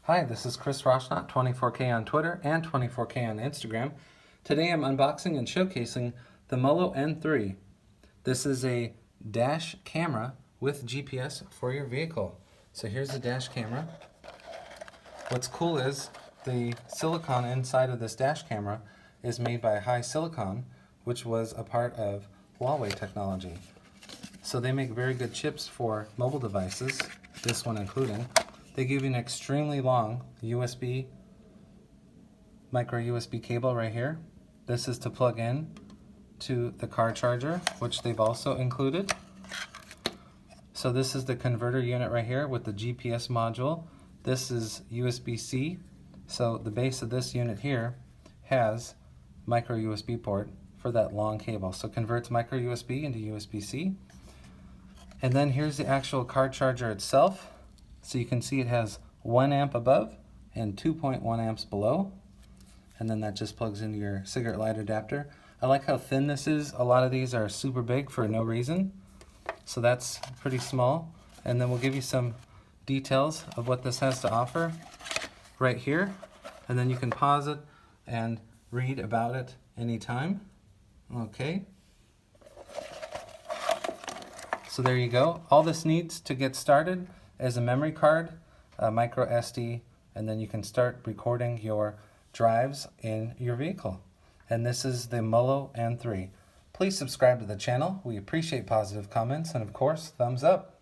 Hi, this is Chris Roshnot, 24K on Twitter and 24K on Instagram. Today I'm unboxing and showcasing the Mola N3. This is a dash camera with GPS for your vehicle. So here's the dash camera. What's cool is the silicon inside of this dash camera is made by HiSilicon, which was a part of Huawei Technology. So they make very good chips for mobile devices, this one including. They give you an extremely long USB, micro USB cable right here. This is to plug in to the car charger, which they've also included. So this is the converter unit right here with the GPS module. This is USB-C. So the base of this unit here has micro USB port for that long cable. So converts micro USB into USB-C. And then here's the actual car charger itself. So you can see it has 1 amp above and 2.1 amps below. And then that just plugs into your cigarette lighter adapter. I like how thin this is. A lot of these are super big for no reason. So that's pretty small. And then we'll give you some details of what this has to offer right here. And then you can pause it and read about it anytime. Okay. So there you go. All this needs to get started is a memory card, a micro SD, and then you can start recording your drives in your vehicle. And this is the Mola N3. Please subscribe to the channel. We appreciate positive comments and of course, thumbs up.